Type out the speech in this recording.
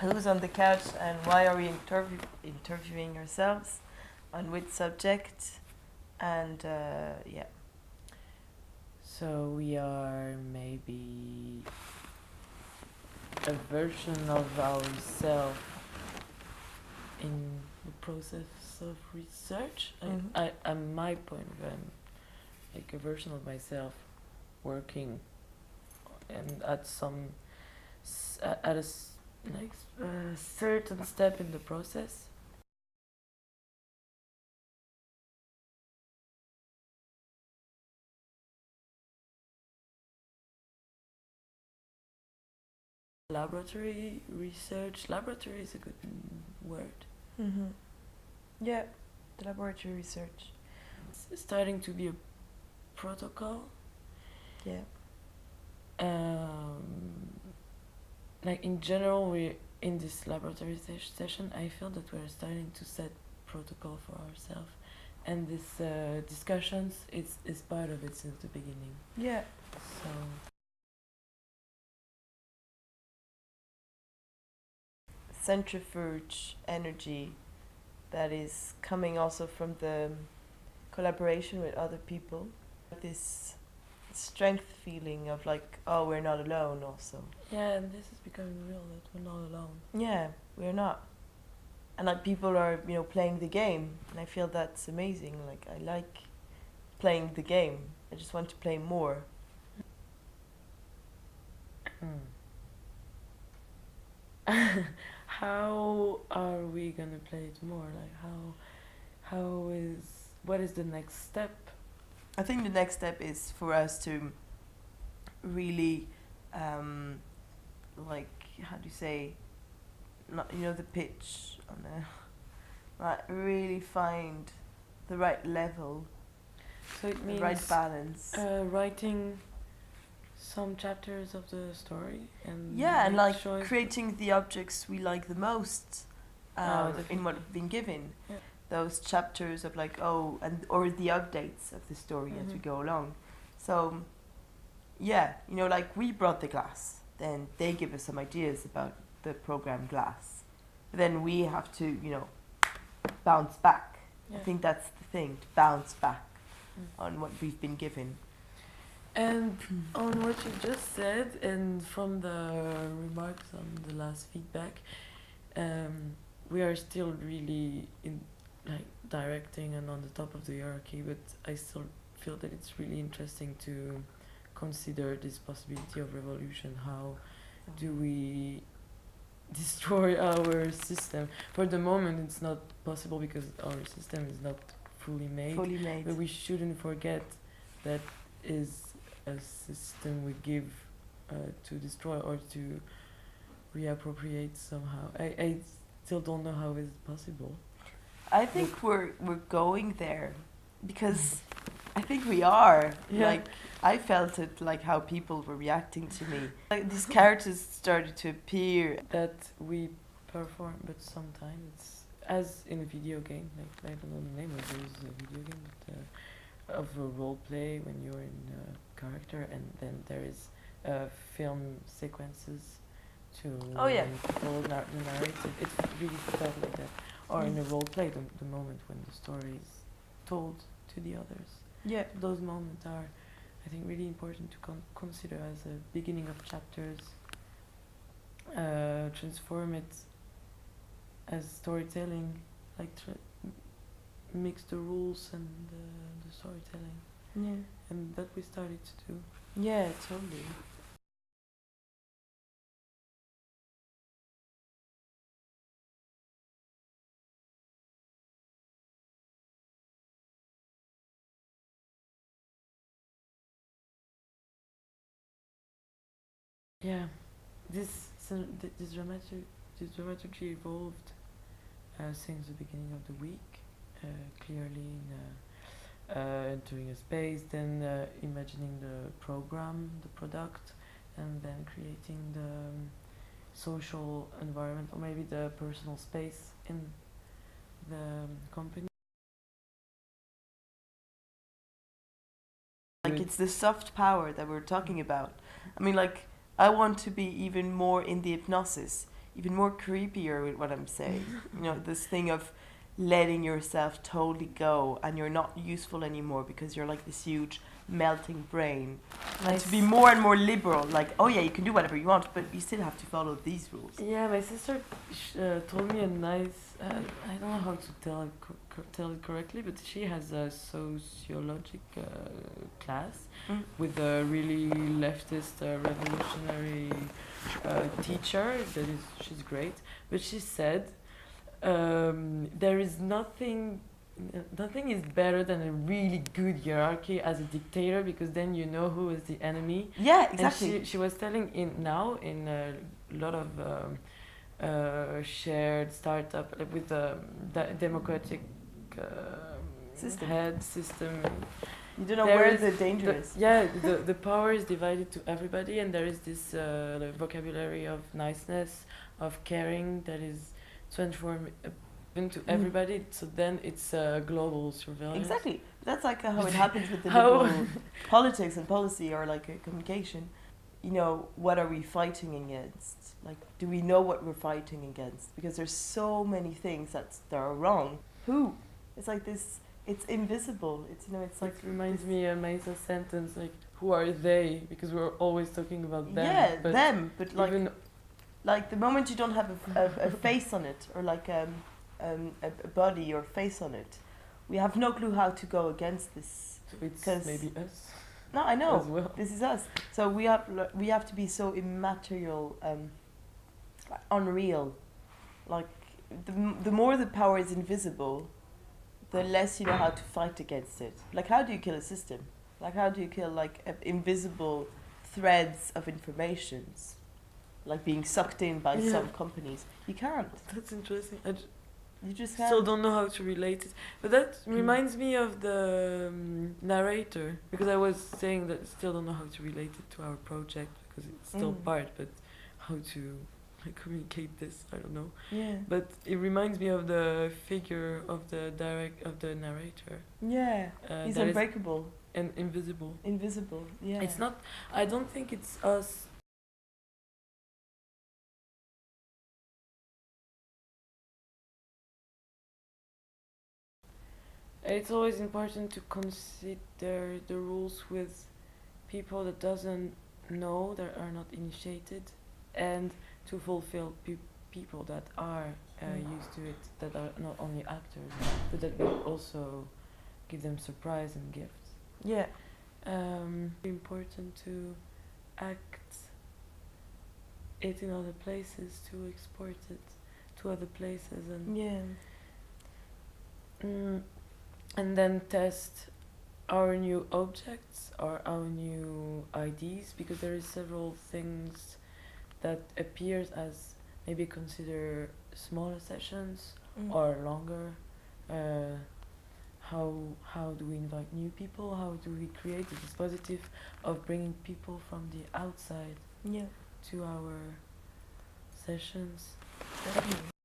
who's on the couch and why are we interviewing ourselves, on which subject, and yeah. So we are maybe a version of ourselves in the process of research. I at my point of view, I'm like a version of myself working and at some at a certain step in the process. Laboratory research. Laboratory is a good word. Yeah, the laboratory research. It's starting to be a protocol. Yeah. Like in general, we in this laboratory session, I feel that we're starting to set protocol for ourselves, and this discussions is part of it since the beginning. Yeah. So centrifuge energy that is coming also from the collaboration with other people. This strength feeling of like, oh, we're not alone also. yeah, and this is becoming real that we're not alone. Yeah, we're not. And like people are, playing the game, and I feel that's amazing. Like I like playing the game. I just want to play more. How are we gonna play it more? Like what is the next step? I think the next step is for us to really, like, how do you say, not, the pitch on the, right, really find the right level, So it means the right balance. Writing some chapters of the story and Yeah, and like showing creating the objects we like the most in what we've been given. Yeah. Those chapters of like, or the updates of the story as we go along. So, yeah, like we brought the glass, then they give us some ideas about the program glass. Then we have to, bounce back. Yeah. I think that's the thing, to bounce back on what we've been given. And on what you just said, and from the remarks on the last feedback, we are still really in like directing and on the top of the hierarchy, but I still feel that it's really interesting to consider this possibility of revolution. How do we destroy our system? For the moment, it's not possible because our system is not fully made. But we shouldn't forget that is a system we give to destroy or to reappropriate somehow. I still don't know how it's possible. I think we're going there because I think we are. Yeah. Like I felt it, like how people were reacting to me. Like these characters started to appear that we perform, but sometimes it's as in a video game. Like I don't know the name of this video game, but of a role play when you're in a character, and then there is film sequences to people the narrative. It's really felt like that. Or in a role play, the moment when the story is told to the others. Yeah. Those moments are, I think, really important to consider as a beginning of chapters. Transform it as storytelling, like mix the rules and the storytelling. Yeah. And that we started to do. Yeah, totally. Yeah, this dramaturgy evolved since the beginning of the week. Clearly, entering a space, then imagining the program, the product, and then creating the social environment or maybe the personal space in the company. Like it's the soft power that we're talking about. I mean, like I want to be even more in the hypnosis. even more creepier with what I'm saying. You know, this thing of letting yourself totally go and you're not useful anymore because you're like this huge melting brain. And to be more and more liberal, like, oh yeah, you can do whatever you want, but you still have to follow these rules. Yeah, my sister told me a nice. I don't know how to tell it correctly, but she has a sociologic class with a really leftist, revolutionary teacher. She's great. But she said there is nothing. Nothing is better than a really good hierarchy as a dictator, because then you know who is the enemy. Yeah, exactly. And she was telling in a lot of shared startup with the democratic head system. You don't know where the danger is. The power is divided to everybody, and there is this vocabulary of niceness, of caring that is transformed into everybody. So then it's global surveillance. Exactly. That's like how it happens with the liberal politics and policy, or like communication. You know, what are we fighting against? Like, do we know what we're fighting against? Because there's so many things that are wrong. Who? It's like this. It's invisible. It's, you know, it's like. It reminds me of Mesa's sentence, like, who are they? Because we're always talking about them. Yeah, but them. But like, even like the moment you don't have a face on it, or like a body or face on it, we have no clue how to go against this. It's maybe us. No, I know. As well. This is us. So we have to be so immaterial, unreal. Like the more the power is invisible, the less you know how to fight against it. Like, how do you kill a system? Like, how do you kill like invisible threads of informations, like being sucked in by some companies? You can't. That's interesting. You just can't. Still don't know how to relate it. But that reminds me of the narrator, because I was saying that I still don't know how to relate it to our project, because it's still part, but how to communicate this, I don't know. Yeah. But it reminds me of the figure of the narrator. Yeah. He's unbreakable. And invisible. Invisible, yeah. It's not, I don't think it's us. It's always important to consider the rules with people that doesn't know, that are not initiated, and to fulfill people that are used to it, that are not only actors, but that will also give them surprise and gifts. Yeah. Important to act it in other places, to export it to other places, and and then test our new objects or our new ideas, because there is several things that appears as maybe consider smaller sessions or longer. How do we invite new people? How do we create the dispositive of bringing people from the outside to our sessions? Definitely.